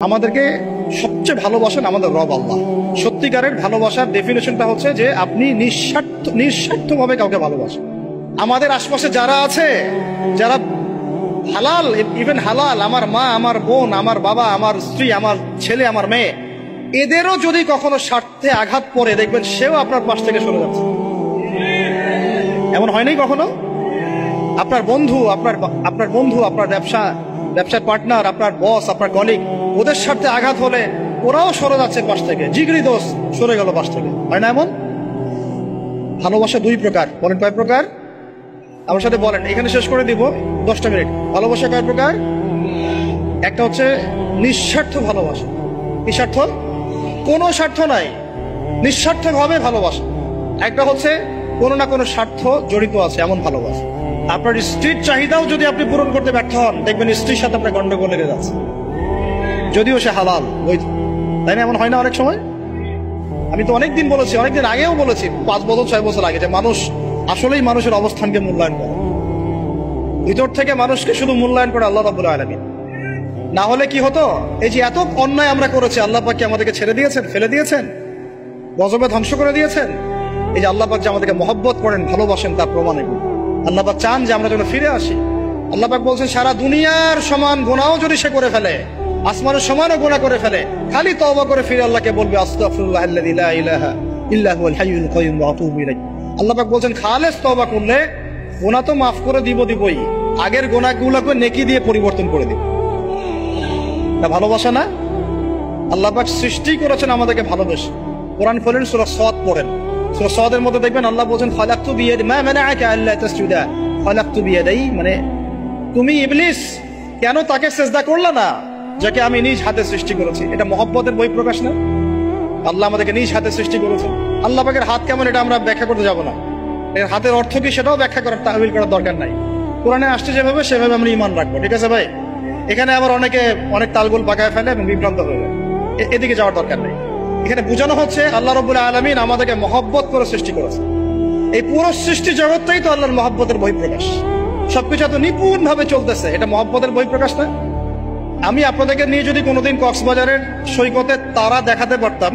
আমাদেরকে সবচেয়ে ভালোবাসেন আমাদের রব আল্লাহ। সত্যিকারের ভালোবাসার ডেফিনেশনটা হচ্ছে যে আপনি নিঃস্বার্থভাবে কাউকে ভালোবাসেন। আমাদের আশপাশে যারা আছে, যারা হালাল, ইভেন হালাল, আমার মা, আমার বোন, আমার বাবা, আমার স্ত্রী, আমার ছেলে, আমার মেয়ে, এদেরও যদি কখনো স্বার্থে আঘাত পড়ে, দেখবেন সেও আপনার পাশ থেকে সরে যাচ্ছে। এমন হয় নাই কখনো? আপনার বন্ধু, আপনার ব্যবসার পার্টনার, আপনার বস, আপনার কলিগ, ওদের স্বার্থে আঘাত হলে ওরাও সরে যাচ্ছে পাশ থেকে। জিগরি দোষ সরে গেল পাশ থেকে, হয় না এমন? ভালোবাসা দুই প্রকার। বলেন কয় প্রকার? আমার সাথে বলেন, এখানে শেষ করে দিব 10টা মিনিট। ভালোবাসা কয় প্রকার? একটা হচ্ছে নিঃস্বার্থ ভালোবাসা। নিঃস্বার্থ, কোনো স্বার্থ নাই, নিঃস্বার্থভাবে ভালোবাসা। একটা হচ্ছে কোনো না কোনো স্বার্থ জড়িত আছে এমন ভালোবাসা। আপনার স্ত্রীর চাহিদাও যদি আপনি পূরণ করতে ব্যর্থ হন, দেখবেন স্ত্রীর সাথে আপনার গন্ডগোল লেগে যাচ্ছে, যদিও সে হালাল, বৈধ। তাই না? এমন হয় না অনেক সময়? আমি তো অনেকদিন বলেছি, অনেকদিন আগেও বলেছি, 5 বছর 6 বছর আগে, যে মানুষ আসলেই মানুষের অবস্থানকে মূল্যায়ন করে। ভিতর থেকে মানুষকে শুধু মূল্যায়ন করে আল্লাহ রাব্বুল আলামিন। না হলে কি হতো? এই যে এত অন্যায় আমরা করেছি, আল্লাহ পাক কি আমাদেরকে ছেড়ে দিয়েছেন, ফেলে দিয়েছেন, গজবে ধ্বংস করে দিয়েছেন? এই যে আল্লাহ পাক যে আমাদেরকে মহব্বত করেন, ভালোবাসেন, তার প্রমাণ এগুলো। আল্লাহ পাক চান যে আমরা যেন ফিরে আসি। আল্লাহ পাক বলছেন, সারা দুনিয়ার সমান গুনাহও যদি সে করে ফেলে, আসমানের সমানও গুনাহ করে ফেলে, খালি তওবা করে ফিরে আল্লাহকে বলবে, আস্তাগফিরুল্লাহাল্লাযী লা ইলাহা ইল্লা হুয়াল হাইয়ুল কাইয়্যুম ওয়া আতুবু ইলাইহি। আল্লাহ পাক বলছেন, খালেস তওবা করলে গুনাহ তো মাফ করে দিবই, আগের গুনাহগুলোকে নেকি দিয়ে পরিবর্তন করে দিব। না ভালোবাসা না? আল্লাহ পাক সৃষ্টি করেছেন আমাদেরকে ভালোবেসে। কোরআন খোলেন, সূরা সাদ পড়েন। সূরা সাদের মধ্যে দেখবেন আল্লাহ বলছেন, খালাকতু বিয়াদি মা মানাআকা আল্লা তাসজুদা খালাকতু বিয়াদাই, মানে তুমি ইবলিস কেন তাকে সিজদা করলে না যাকে আমি নিজ হাতে সৃষ্টি করেছি? এটা মহব্বতের বহিঃপ্রকাশ না? আল্লাহ আমাদেরকে নিজ হাতে সৃষ্টি করেছেন। আল্লাহ পাকের হাত কেমন এটা আমরা ব্যাখ্যা করতে যাব না। এর হাতের অর্থ কি সেটাও ব্যাখ্যা করার, তাহবিল করার দরকার নাই। কোরআনে আসছে যেভাবে, সেভাবে আমরা ঈমান রাখবো। ঠিক আছে ভাই? এখানে আবার অনেক তালগোল পাকায় ফেলে এবং বিভ্রান্ত হয়ে যায়, এদিকে যাওয়ার দরকার নেই। এখানে বোঝানো হচ্ছে আল্লাহ রাব্বুল আলামিন আমাদেরকে মহব্বত করে সৃষ্টি করেছে। এই পুরো সৃষ্টি জগৎটাই তো আল্লাহর মহব্বতের বহিঃপ্রকাশ। সবকিছু এত নিপুণ ভাবে চলতেছে, এটা মহব্বতের বহিঃপ্রকাশ না? আমি আপনাদেরকে নিয়ে যদি কোনোদিন কক্সবাজারের সৈকতে তারা দেখাতে পারতাম,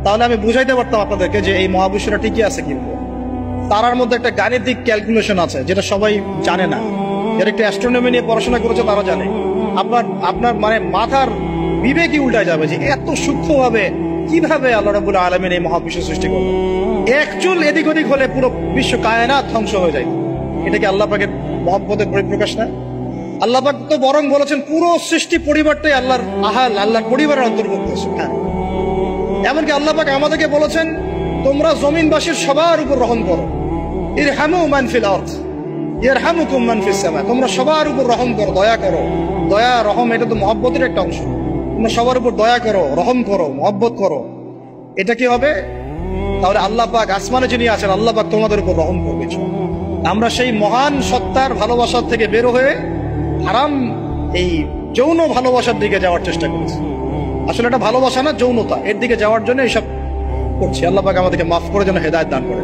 তাহলে আমি বুঝাইতে পারতাম আপনাদেরকে যে এই মহাবিশ্বটা ঠিকই আছে। কিন্তু তারার মধ্যে একটা গাণিতিক ক্যালকুলেশন আছে যেটা সবাই জানে না। যারা একটু অ্যাস্ট্রোনমি নিয়ে পড়াশোনা করেছে তারা জানে। আপনার মানে মাথার বিবেকই উল্টায় যাবে যে এত সূক্ষ্মভাবে কিভাবে আল্লাহ রাব্বুল আলামিন এই মহাবিশ্ব সৃষ্টি করলেন। এক চুল এদিক ওদিক হলে পুরো বিশ্ব কায়নাত ধ্বংস হয়ে যায়। এটা কি আল্লাহ পাকের মহব্বতের পরিপ্রকাশ না? আল্লাহ পাক তো বরং বলেছেন পুরো সৃষ্টি পরিবারটাই আল্লাহর আহাল, আল্লাহর পরিবারের অন্তর্ভুক্ত। এমনকি আল্লাহ পাক আমাদেরকে বলেছেন, তোমরা জমিনবাসীর সবার উপর রহম করো। ইরহামু মান ফিল আরদ ইয়ারহামুকুম মান ফিস সামা। তোমরা সবার উপর রহম করো, দয়া করো। দয়া, রহম, এটা তো মহব্বতের একটা অংশ। তোমরা সবার উপর দয়া করো, রহম করো, মহব্বত করো। এটা কি হবে? তাহলে আল্লাহ পাক আসমানে যিনি আছেন, আল্লাহ পাক তোমাদের উপর রহম করবে। আমরা সেই মহান সত্তার ভালোবাসার থেকে বের হয়ে হারাম এই যৌন ভালোবাসার দিকে যাওয়ার চেষ্টা করেছি। আসলে এটা ভালোবাসা না, যৌনতা, এর দিকে যাওয়ার জন্য এইসব করছি। আল্লাহ পাক আমাদেরকে মাফ করে যেন হেদায়েত দান করে।